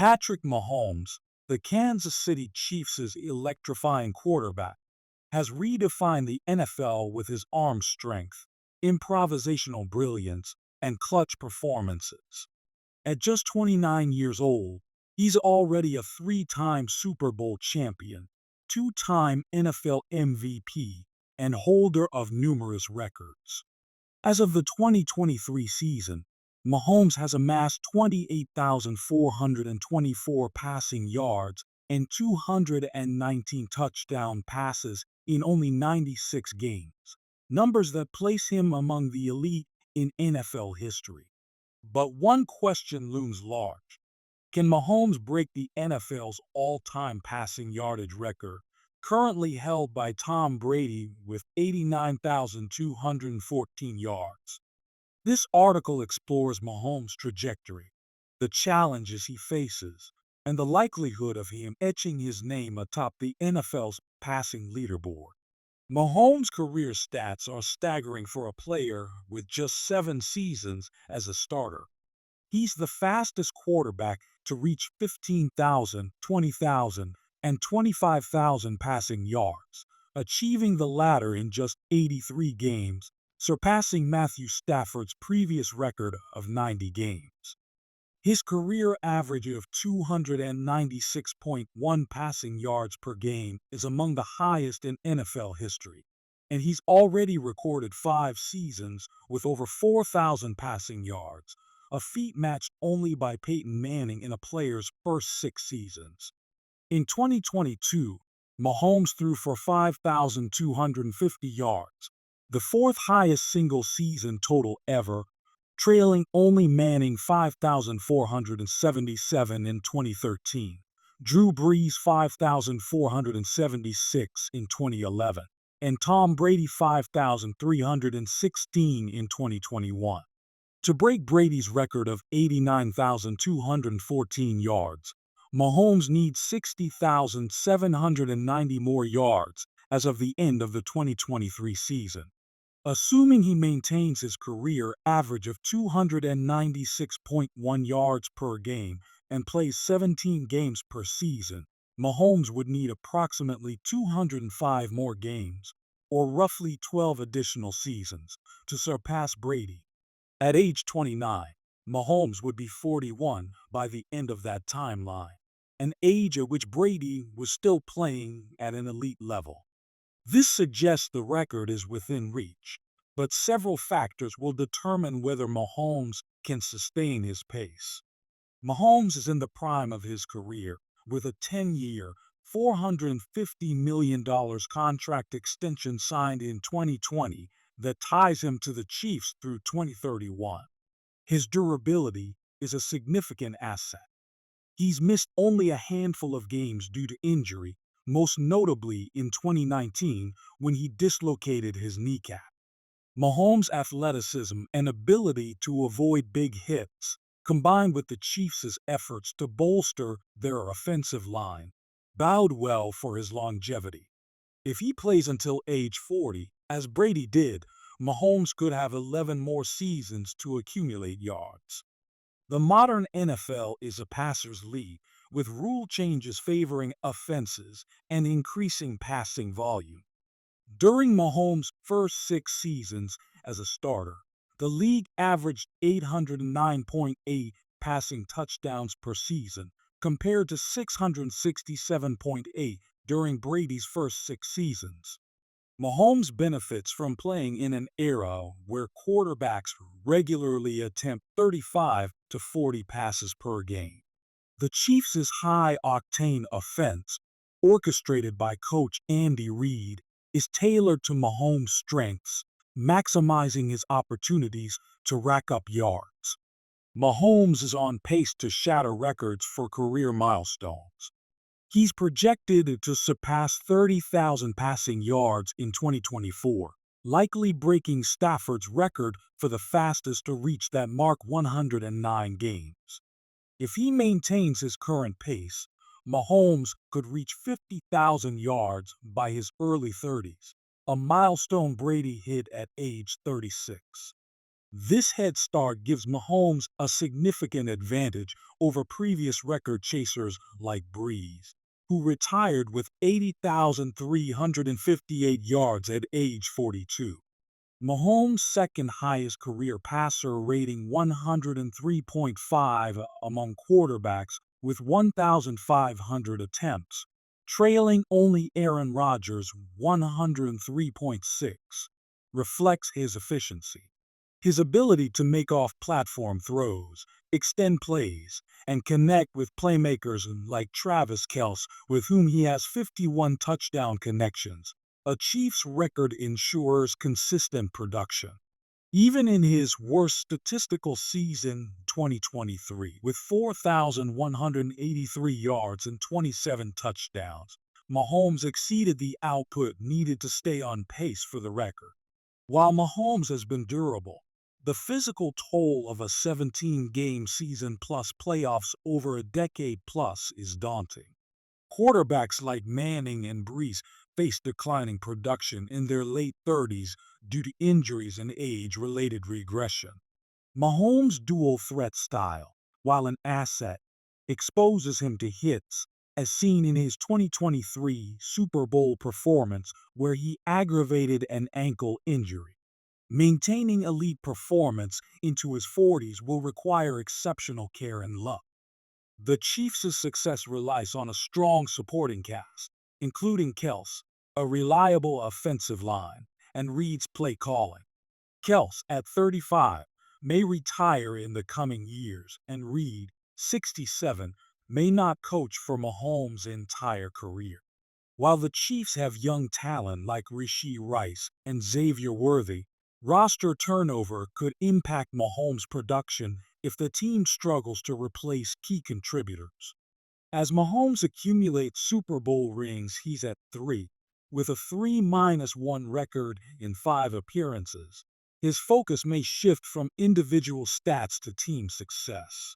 Patrick Mahomes, the Kansas City Chiefs' electrifying quarterback, has redefined the NFL with his arm strength, improvisational brilliance, and clutch performances. At just 29 years old, he's already a three-time Super Bowl champion, two-time NFL MVP, and holder of numerous records. As of the 2023 season, Mahomes has amassed 28,424 passing yards and 219 touchdown passes in only 96 games, numbers that place him among the elite in NFL history. But one question looms large. Can Mahomes break the NFL's all-time passing yardage record, currently held by Tom Brady with 89,214 yards? This article explores Mahomes' trajectory, the challenges he faces, and the likelihood of him etching his name atop the NFL's passing leaderboard. Mahomes' career stats are staggering for a player with just 7 seasons as a starter. He's the fastest quarterback to reach 15,000, 20,000, and 25,000 passing yards, achieving the latter in just 83 games, surpassing Matthew Stafford's previous record of 90 games. His career average of 296.1 passing yards per game is among the highest in NFL history, and he's already recorded 5 seasons with over 4,000 passing yards, a feat matched only by Peyton Manning in a player's first 6 seasons. In 2022, Mahomes threw for 5,250 yards, the fourth highest single-season total ever, trailing only Manning 5,477 in 2013, Drew Brees 5,476 in 2011, and Tom Brady 5,316 in 2021. To break Brady's record of 89,214 yards, Mahomes needs 60,790 more yards as of the end of the 2023 season. Assuming he maintains his career average of 296.1 yards per game and plays 17 games per season, Mahomes would need approximately 205 more games, or roughly 12 additional seasons, to surpass Brady. At age 29, Mahomes would be 41 by the end of that timeline, an age at which Brady was still playing at an elite level. This suggests the record is within reach, but several factors will determine whether Mahomes can sustain his pace. Mahomes is in the prime of his career with a 10-year, $450 million contract extension signed in 2020 that ties him to the Chiefs through 2031. His durability is a significant asset. He's missed only a handful of games due to injury, most notably in 2019 when he dislocated his kneecap. Mahomes' athleticism and ability to avoid big hits, combined with the Chiefs' efforts to bolster their offensive line, bode well for his longevity. If he plays until age 40, as Brady did, Mahomes could have 11 more seasons to accumulate yards. The modern NFL is a passer's league, with rule changes favoring offenses and increasing passing volume. During Mahomes' first 6 seasons as a starter, the league averaged 809.8 passing touchdowns per season, compared to 667.8 during Brady's first 6 seasons. Mahomes benefits from playing in an era where quarterbacks regularly attempt 35 to 40 passes per game. The Chiefs' high-octane offense, orchestrated by coach Andy Reid, is tailored to Mahomes' strengths, maximizing his opportunities to rack up yards. Mahomes is on pace to shatter records for career milestones. He's projected to surpass 30,000 passing yards in 2024, likely breaking Stafford's record for the fastest to reach that mark 109 games. If he maintains his current pace, Mahomes could reach 50,000 yards by his early 30s, a milestone Brady hit at age 36. This head start gives Mahomes a significant advantage over previous record chasers like Breeze, who retired with 80,358 yards at age 42. Mahomes' second highest career passer rating 103.5 among quarterbacks with 1,500 attempts, trailing only Aaron Rodgers' 103.6, reflects his efficiency. His ability to make off-platform throws, extend plays, and connect with playmakers like Travis Kelce, with whom he has 51 touchdown connections. A Chiefs record ensures consistent production. Even in his worst statistical season, 2023, with 4,183 yards and 27 touchdowns, Mahomes exceeded the output needed to stay on pace for the record. While Mahomes has been durable, the physical toll of a 17-game season plus playoffs over a decade plus is daunting. Quarterbacks like Manning and Brees face declining production in their late 30s due to injuries and age-related regression. Mahomes' dual-threat style, while an asset, exposes him to hits, as seen in his 2023 Super Bowl performance where he aggravated an ankle injury. Maintaining elite performance into his 40s will require exceptional care and luck. The Chiefs' success relies on a strong supporting cast, including Kelce, a reliable offensive line, and Reid's play calling. Kelce, at 35, may retire in the coming years, and Reid, 67, may not coach for Mahomes' entire career. While the Chiefs have young talent like Rashee Rice and Xavier Worthy, roster turnover could impact Mahomes' production if the team struggles to replace key contributors. As Mahomes accumulates Super Bowl rings, he's at 3, with a 3-1 record in 5 appearances. His focus may shift from individual stats to team success.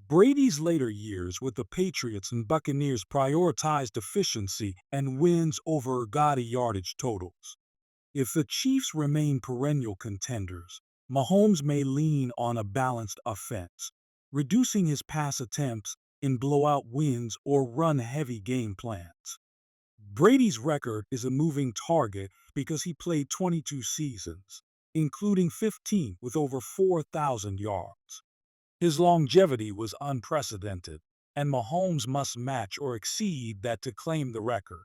Brady's later years with the Patriots and Buccaneers prioritized efficiency and wins over gaudy yardage totals. If the Chiefs remain perennial contenders, Mahomes may lean on a balanced offense, reducing his pass attempts in blowout wins or run-heavy game plans. Brady's record is a moving target because he played 22 seasons, including 15 with over 4,000 yards. His longevity was unprecedented, and Mahomes must match or exceed that to claim the record.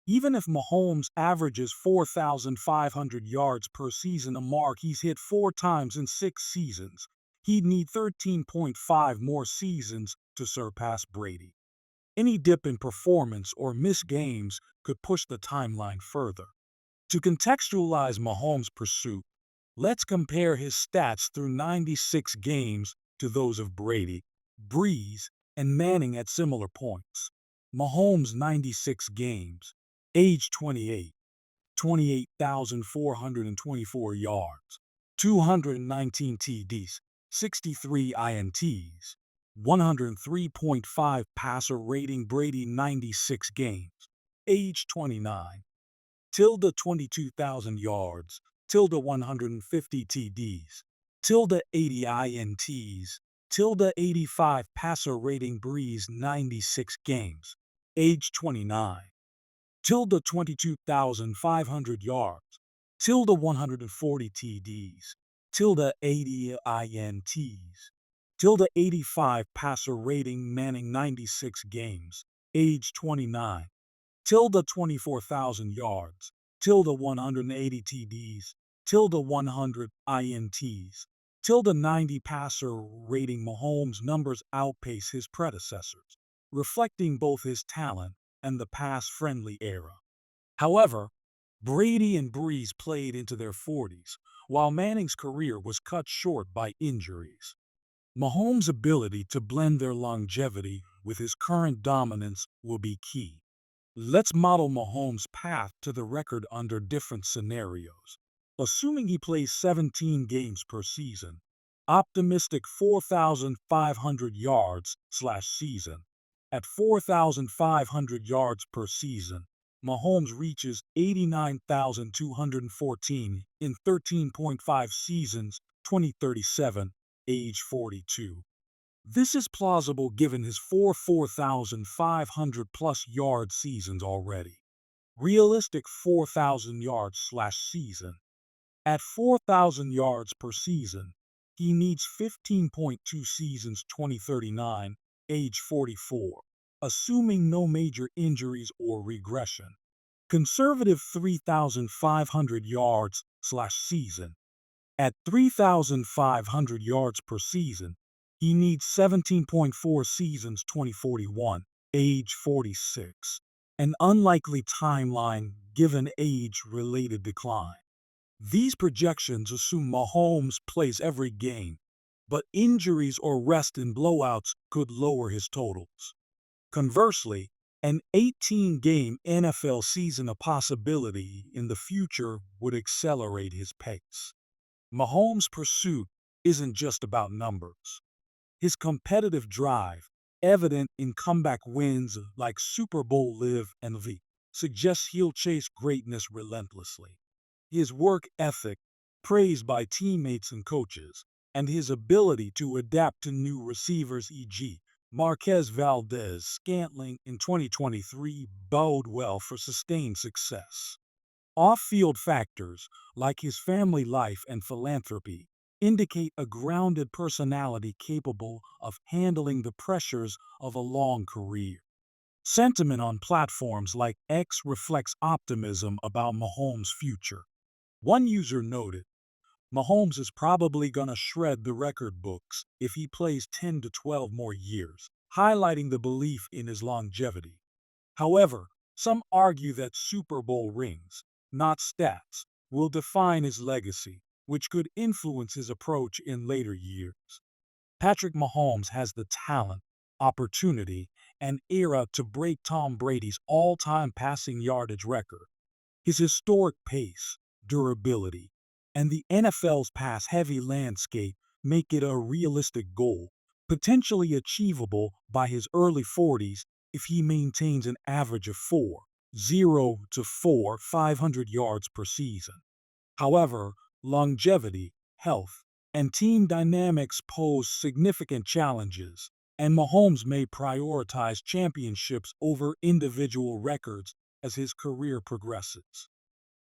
Even if Mahomes averages 4,500 yards per season, a mark he's hit 4 times in 6 seasons, he'd need 13.5 more seasons to surpass Brady. Any dip in performance or missed games could push the timeline further. To contextualize Mahomes' pursuit, let's compare his stats through 96 games to those of Brady, Breeze, and Manning at similar points. Mahomes' 96 games, age 28, 28,424 yards, 219 TDs, 63 INTs, 103.5 passer rating. Brady, 96 games, age 29, 22,000 yards, 150 TDs, 80 INTs, 85 passer rating. Breeze, 96 games, age 29, 22,500 yards, 140 TDs, 80 INTs, 85 passer rating. Manning, 96 games, age 29, 24,000 yards, 180 TDs, 100 INTs, 90 passer rating. Mahomes' numbers outpace his predecessors, reflecting both his talent and the pass-friendly era. However, Brady and Breeze played into their 40s, while Manning's career was cut short by injuries. Mahomes' ability to blend their longevity with his current dominance will be key. Let's model Mahomes' path to the record under different scenarios. Assuming he plays 17 games per season, optimistic 4,500 yards/season. At 4,500 yards per season, Mahomes reaches 89,214 in 13.5 seasons 2037, age 42. This is plausible given his 4,500 plus yard seasons already. Realistic 4,000 yards slash season. At 4,000 yards per season, he needs 15.2 seasons 2039, age 44, assuming no major injuries or regression. Conservative 3,500 yards slash season. At 3,500 yards per season, he needs 17.4 seasons 2041, age 46. An unlikely timeline given age-related decline. These projections assume Mahomes plays every game, but injuries or rest in blowouts could lower his totals. Conversely, an 18-game NFL season a possibility in the future would accelerate his pace. Mahomes' pursuit isn't just about numbers. His competitive drive, evident in comeback wins like Super Bowl LIV and V, suggests he'll chase greatness relentlessly. His work ethic, praised by teammates and coaches, and his ability to adapt to new receivers, e.g., Marquez Valdez-Scantling in 2023, bode well for sustained success. Off-field factors, like his family life and philanthropy, indicate a grounded personality capable of handling the pressures of a long career. Sentiment on platforms like X reflects optimism about Mahomes' future. One user noted, Mahomes is probably gonna shred the record books if he plays 10 to 12 more years, highlighting the belief in his longevity. However, some argue that Super Bowl rings, not stats, will define his legacy, which could influence his approach in later years. Patrick Mahomes has the talent, opportunity, and era to break Tom Brady's all-time passing yardage record. His historic pace, durability, and the NFL's pass-heavy landscape make it a realistic goal, potentially achievable by his early 40s if he maintains an average of 500 yards per season. However, longevity, health, and team dynamics pose significant challenges, and Mahomes may prioritize championships over individual records as his career progresses.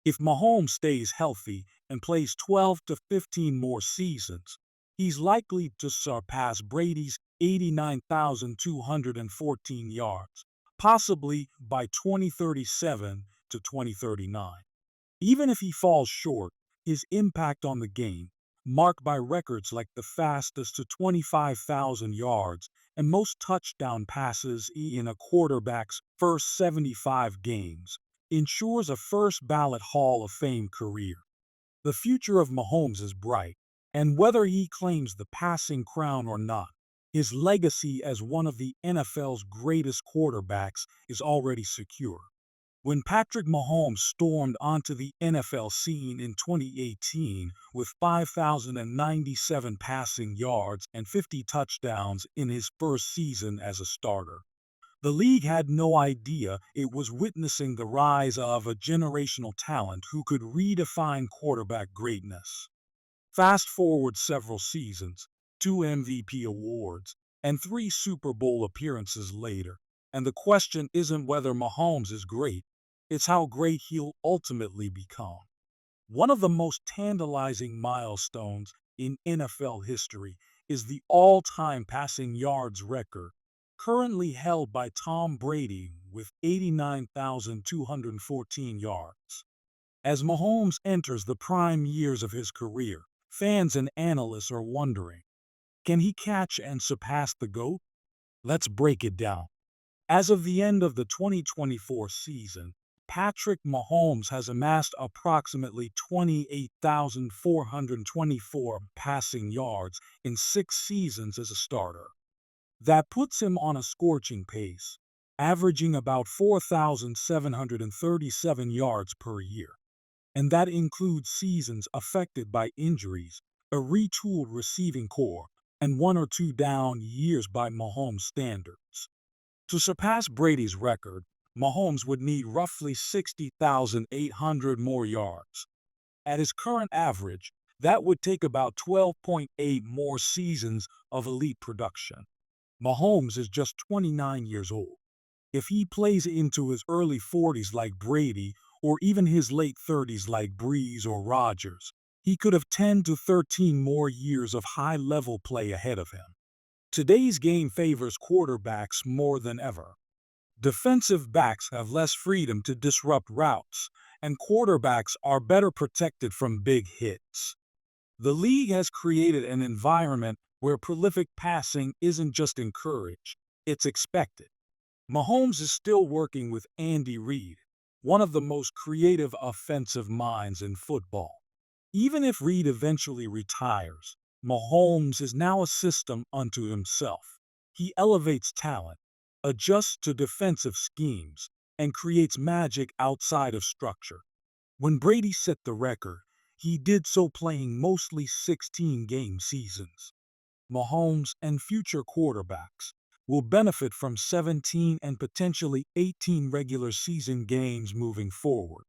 If Mahomes stays healthy and plays 12 to 15 more seasons, he's likely to surpass Brady's 89,214 yards, possibly by 2037 to 2039. Even if he falls short, his impact on the game, marked by records like the fastest to 25,000 yards and most touchdown passes in a quarterback's first 75 games, ensures a first-ballot Hall of Fame career. The future of Mahomes is bright, and whether he claims the passing crown or not, his legacy as one of the NFL's greatest quarterbacks is already secure. When Patrick Mahomes stormed onto the NFL scene in 2018 with 5,097 passing yards and 50 touchdowns in his first season as a starter, the league had no idea it was witnessing the rise of a generational talent who could redefine quarterback greatness. Fast forward several seasons, 2 MVP awards, and 3 Super Bowl appearances later, and the question isn't whether Mahomes is great, it's how great he'll ultimately become. One of the most tantalizing milestones in NFL history is the all-time passing yards record, currently held by Tom Brady with 89,214 yards. As Mahomes enters the prime years of his career, fans and analysts are wondering, can he catch and surpass the GOAT? Let's break it down. As of the end of the 2024 season, Patrick Mahomes has amassed approximately 28,424 passing yards in 6 seasons as a starter. That puts him on a scorching pace, averaging about 4,737 yards per year. And that includes seasons affected by injuries, a retooled receiving core, and 1 or 2 down years by Mahomes standards. To surpass Brady's record, Mahomes would need roughly 60,800 more yards. At his current average, That would take about 12.8 more seasons of elite production. Mahomes is just 29 years old. If he plays into his early 40s like Brady, or even his late 30s like Breeze or Rodgers, he could have 10 to 13 more years of high-level play ahead of him. Today's game favors quarterbacks more than ever. Defensive backs have less freedom to disrupt routes, and quarterbacks are better protected from big hits. The league has created an environment where prolific passing isn't just encouraged, it's expected. Mahomes is still working with Andy Reid, one of the most creative offensive minds in football. Even if Reid eventually retires, Mahomes is now a system unto himself. He elevates talent, adjusts to defensive schemes, and creates magic outside of structure. When Brady set the record, he did so playing mostly 16-game seasons. Mahomes and future quarterbacks will benefit from 17 and potentially 18 regular season games moving forward.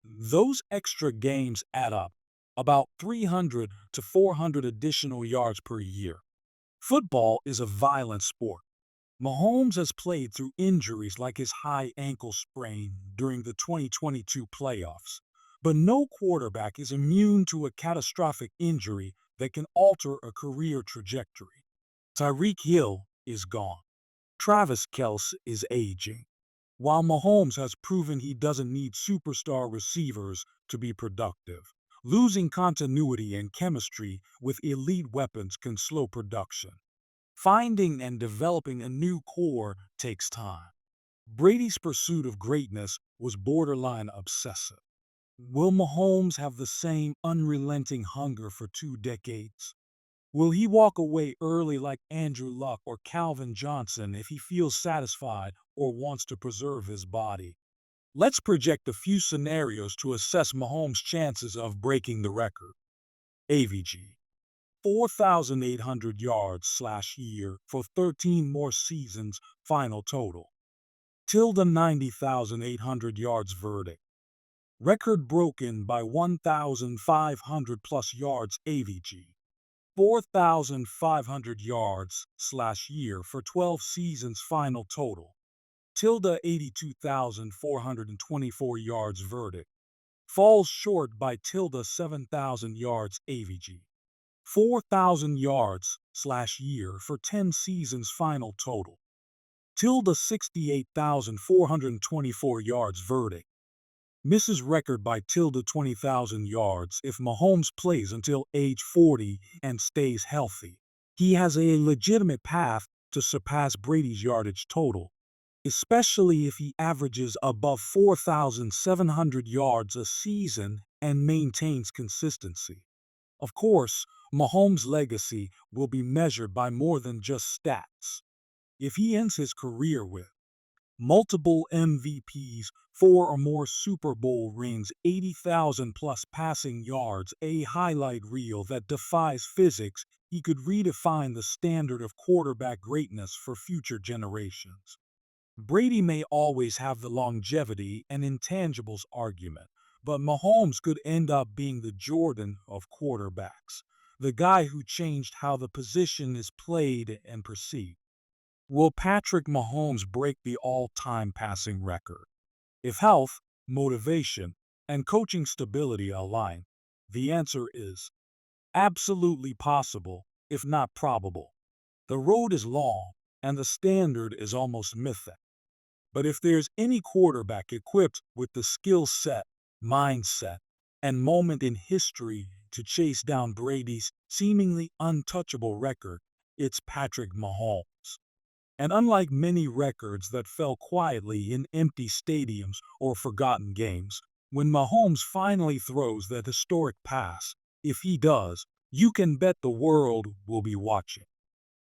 Those extra games add up, about 300 to 400 additional yards per year. Football is a violent sport. Mahomes has played through injuries like his high ankle sprain during the 2022 playoffs, but no quarterback is immune to a catastrophic injury that can alter a career trajectory. Tyreek Hill is gone. Travis Kelce is aging. While Mahomes has proven he doesn't need superstar receivers to be productive, losing continuity and chemistry with elite weapons can slow production. Finding and developing a new core takes time. Brady's pursuit of greatness was borderline obsessive. Will Mahomes have the same unrelenting hunger for 2 decades? Will he walk away early like Andrew Luck or Calvin Johnson if he feels satisfied or wants to preserve his body? Let's project a few scenarios to assess Mahomes' chances of breaking the record. AVG: 4,800 yards/year for 13 more seasons, final total. Tilde 90,800 yards verdict. Record broken by 1,500 plus yards AVG. 4,500 yards/year for 12 seasons, final total. Tilde 82,424 yards verdict. Falls short by tilde 7,000 yards AVG. 4,000 yards/year for 10 seasons, final total. Tilde 68,424 yards verdict. Misses record by tilde 20,000 yards if Mahomes plays until age 40 and stays healthy. He has a legitimate path to surpass Brady's yardage total, especially if he averages above 4,700 yards a season and maintains consistency. Of course, Mahomes' legacy will be measured by more than just stats. If he ends his career with multiple MVPs, 4 or more Super Bowl rings, 80,000 plus passing yards, a highlight reel that defies physics, he could redefine the standard of quarterback greatness for future generations. Brady may always have the longevity and intangibles argument, but Mahomes could end up being the Jordan of quarterbacks, the guy who changed how the position is played and perceived. Will Patrick Mahomes break the all-time passing record? If health, motivation, and coaching stability align, the answer is absolutely possible, if not probable. The road is long, and the standard is almost mythic. But if there's any quarterback equipped with the skill set, mindset, and moment in history to chase down Brady's seemingly untouchable record, it's Patrick Mahomes. And unlike many records that fell quietly in empty stadiums or forgotten games, when Mahomes finally throws that historic pass, if he does, you can bet the world will be watching.